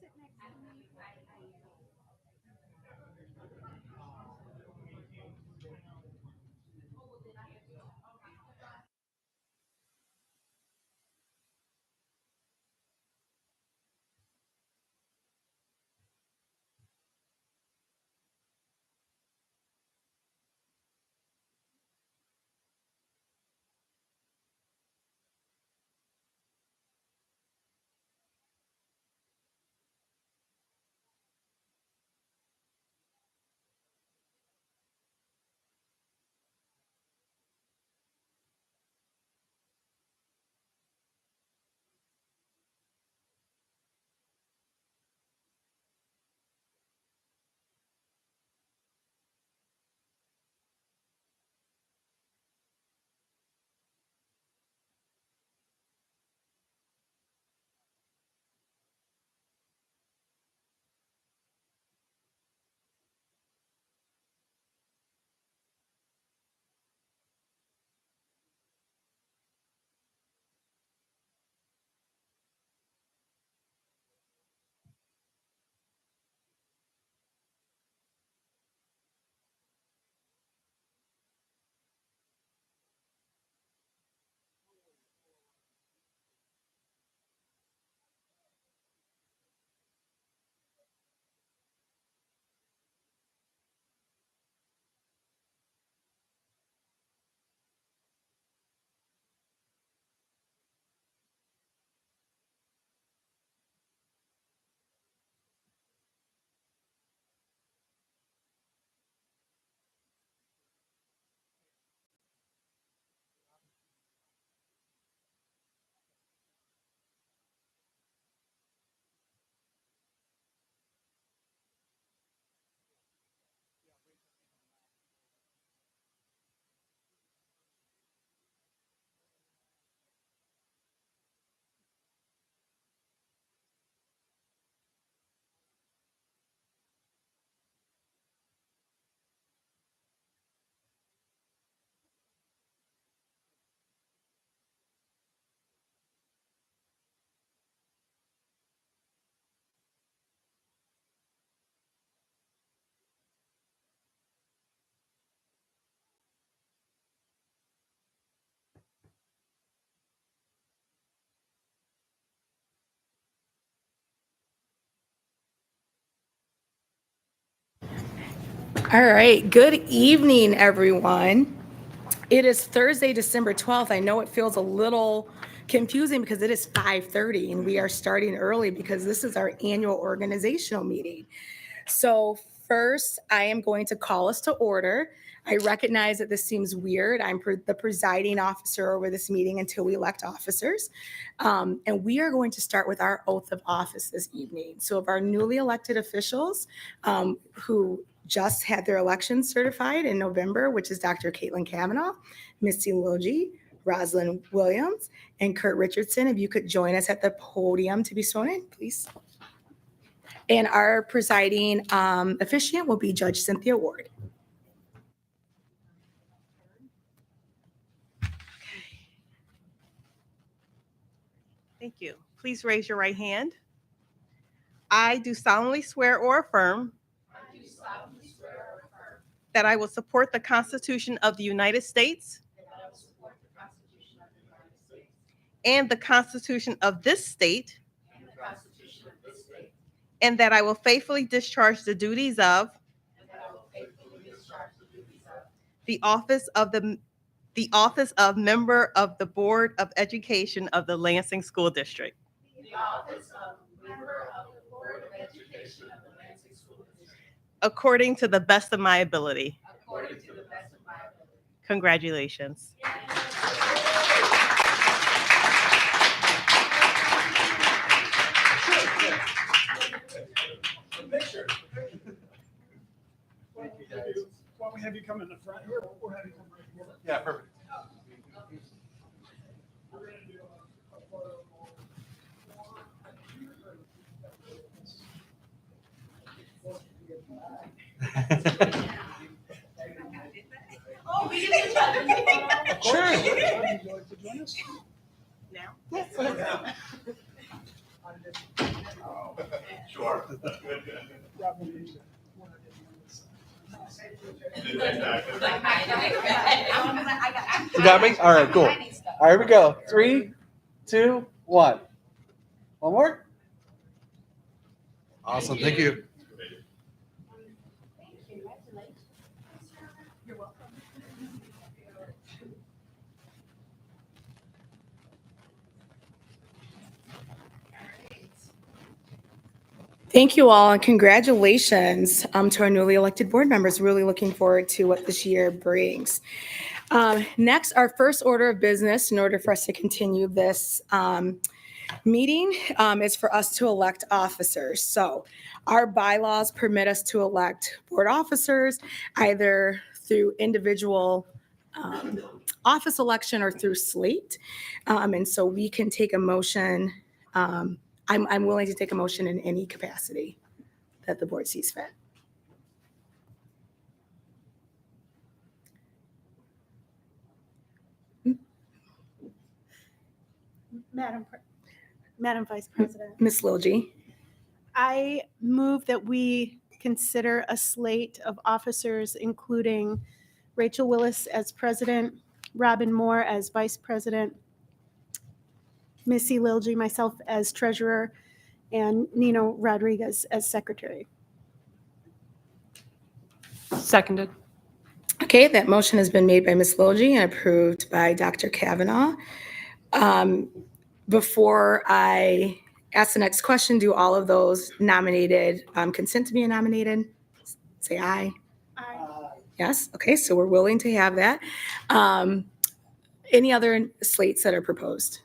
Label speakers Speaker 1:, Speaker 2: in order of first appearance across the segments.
Speaker 1: sit next to me? All right. Good evening, everyone. It is Thursday, December 12th. I know it feels a little confusing because it is 5:30 and we are starting early because this is our annual organizational meeting. So first, I am going to call us to order. I recognize that this seems weird. I'm the presiding officer over this meeting until we elect officers. And we are going to start with our oath of office this evening. So of our newly elected officials who just had their election certified in November, which is Dr. Caitlin Kavanaugh, Misty Logie, Rosalind Williams, and Kurt Richardson. If you could join us at the podium to be sworn in, please. And our presiding officiant will be Judge Cynthia Ward.
Speaker 2: Thank you. Please raise your right hand. I do solemnly swear or affirm that I will support the Constitution of the United States and the Constitution of this state, and that I will faithfully discharge the duties of the office of member of the Board of Education of the Lansing School District. According to the best of my ability. Congratulations.
Speaker 3: Picture. Why don't we have you come in the front here, or have you come right here?
Speaker 4: Yeah, perfect.
Speaker 3: We're going to do a photo.
Speaker 2: Oh, we get each other.
Speaker 3: Sure. Would you like to join us?
Speaker 2: Now?
Speaker 3: Yes.
Speaker 4: Sure.
Speaker 3: Robin, you should wanna get on this side.
Speaker 4: You got me? All right, cool. All right, here we go. 3, 2, 1. One more. Awesome. Thank you.
Speaker 1: Thank you all and congratulations to our newly elected board members. Really looking forward to what this year brings. Next, our first order of business in order for us to continue this meeting is for us to elect officers. So our bylaws permit us to elect board officers either through individual office election or through slate. And so we can take a motion. I'm willing to take a motion in any capacity that the board sees fit.
Speaker 5: Madam Vice President,
Speaker 1: Ms. Lilji.
Speaker 5: I move that we consider a slate of officers, including Rachel Willis as president, Robin Moore as vice president, Missy Lilji, myself as treasurer, and Nino Rodriguez as secretary.
Speaker 6: Seconded.
Speaker 1: Okay, that motion has been made by Ms. Lilji and approved by Dr. Kavanaugh. Before I ask the next question, do all of those nominated consent to be nominated? Say aye. Yes, okay, so we're willing to have that. Any other slates that are proposed?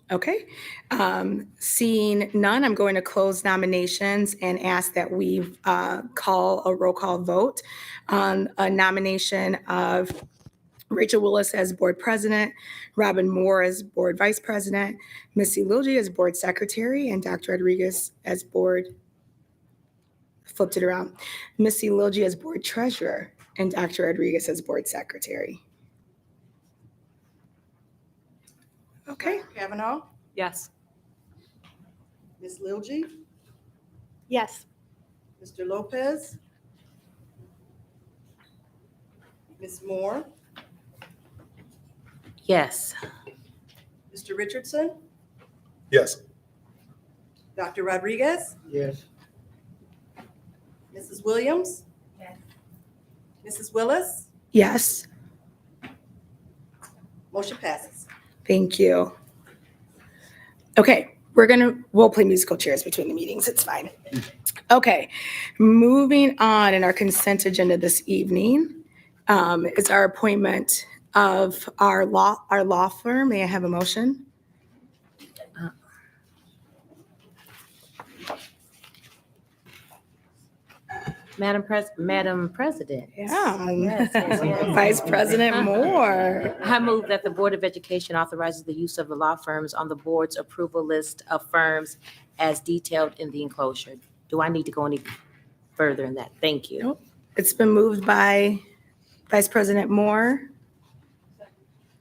Speaker 1: Okay, seeing none, I'm going to close nominations and ask that we call a roll call vote on a nomination of Rachel Willis as board president, Robin Moore as board vice president, Missy Lilji as board secretary, and Dr. Rodriguez as board, flipped it around, Missy Lilji as board treasurer, and Dr. Rodriguez as board secretary. Okay.
Speaker 2: Dr. Kavanaugh,
Speaker 6: Yes.
Speaker 2: Ms. Lilji,
Speaker 5: Yes.
Speaker 2: Mr. Lopez, Ms. Moore,
Speaker 6: Yes.
Speaker 2: Mr. Richardson,
Speaker 4: Yes.
Speaker 2: Dr. Rodriguez,
Speaker 3: Yes.
Speaker 2: Mrs. Williams, Mrs. Willis,
Speaker 1: Yes,
Speaker 2: motion passes.
Speaker 1: thank you. Okay, we'll play musical chairs between the meetings, it's fine. Okay, moving on in our consent agenda this evening is our appointment of our law firm. May I have a motion?
Speaker 6: Madam President.
Speaker 1: Yeah.
Speaker 6: Yes, yes, yes.
Speaker 1: Vice President Moore.
Speaker 6: I move that the Board of Education authorizes the use of the law firms on the board's approval list of firms as detailed in the enclosure. Do I need to go any further in that? Thank you.
Speaker 1: Nope. It's been moved by Vice President Moore,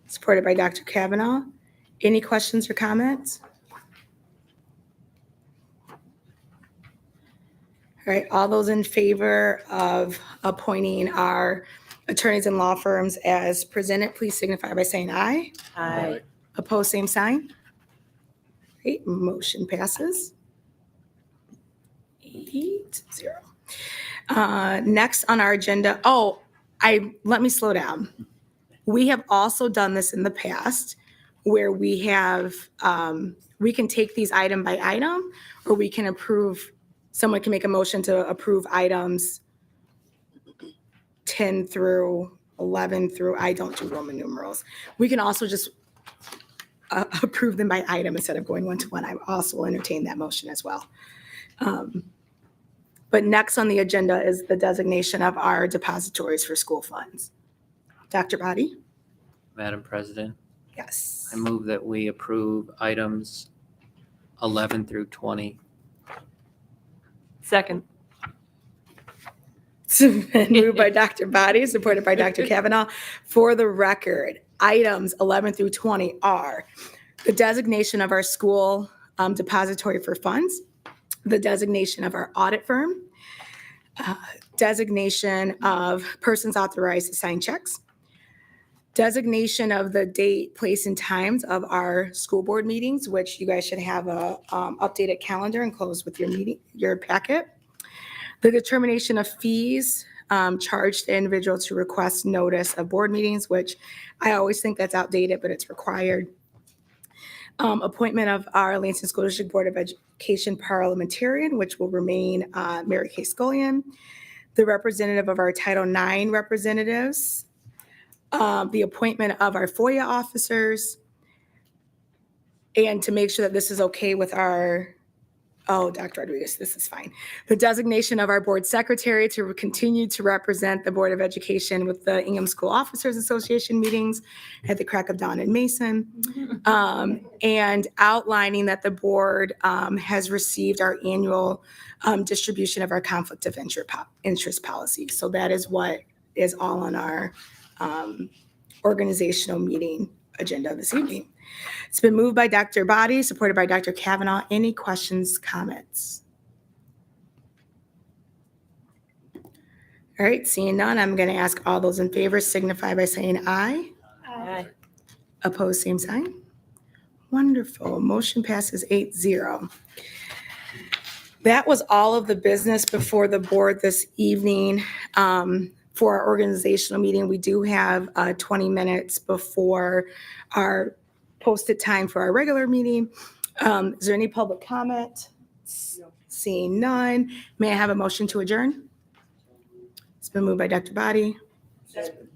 Speaker 1: supported by Dr. Kavanaugh. Any questions or comments? All right, all those in favor of appointing our attorneys and law firms as presented, please signify by saying aye.
Speaker 6: Aye.
Speaker 1: Opposed, same sign. Great, motion passes. 8-0. Next on our agenda, let me slow down. We have also done this in the past where we have, we can take these item by item, or we can approve, someone can make a motion to approve items 10 through 11 through, I don't do Roman numerals. We can also just approve them by item instead of going one to one. I also will entertain that motion as well. But next on the agenda is the designation of our depositories for school funds. Dr. Body?
Speaker 7: Madam President,
Speaker 1: Yes.
Speaker 7: I move that we approve items 11 through 20.
Speaker 6: Second.
Speaker 1: It's been moved by Dr. Body, supported by Dr. Kavanaugh. For the record, items 11 through 20 are the designation of our school depository for funds, the designation of our audit firm, designation of persons authorized to sign checks, designation of the date, place, and times of our school board meetings, which you guys should have a updated calendar enclosed with your packet. The determination of fees charged to individuals who request notice of board meetings, which I always think that's outdated, but it's required. Appointment of our Lansing School District Board of Education parliamentarian, which will remain Mary Kay Scullion. The representative of our Title IX representatives. The appointment of our FOIA officers. And to make sure that this is okay with our, Dr. Rodriguez, this is fine. The designation of our board secretary to continue to represent the Board of Education with the Ingham School Officers Association meetings at the crack of dawn in Mason. And outlining that the board has received our annual distribution of our conflict of interest policy. So that is what is all on our organizational meeting agenda this evening. It's been moved by Dr. Body, supported by Dr. Kavanaugh. Any questions, comments? All right, seeing none, I'm going to ask all those in favor signify by saying aye.
Speaker 6: Aye.
Speaker 1: Opposed, same sign. Wonderful. Motion passes 8-0. That was all of the business before the board this evening. For our organizational meeting, we do have 20 minutes before our posted time for our regular meeting. Is there any public comment? Seeing none, may I have a motion to adjourn? It's been moved by Dr. Body.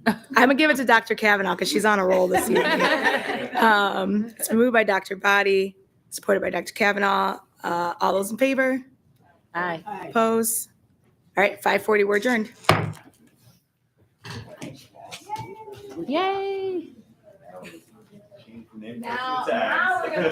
Speaker 1: I'm gonna give it to Dr. Kavanaugh because she's on a roll this evening. It's been moved by Dr. Body, supported by Dr. Kavanaugh. All those in favor?
Speaker 6: Aye.
Speaker 1: Opposed? All right, 5:40, we're adjourned.
Speaker 6: Yay.
Speaker 8: Now we're gonna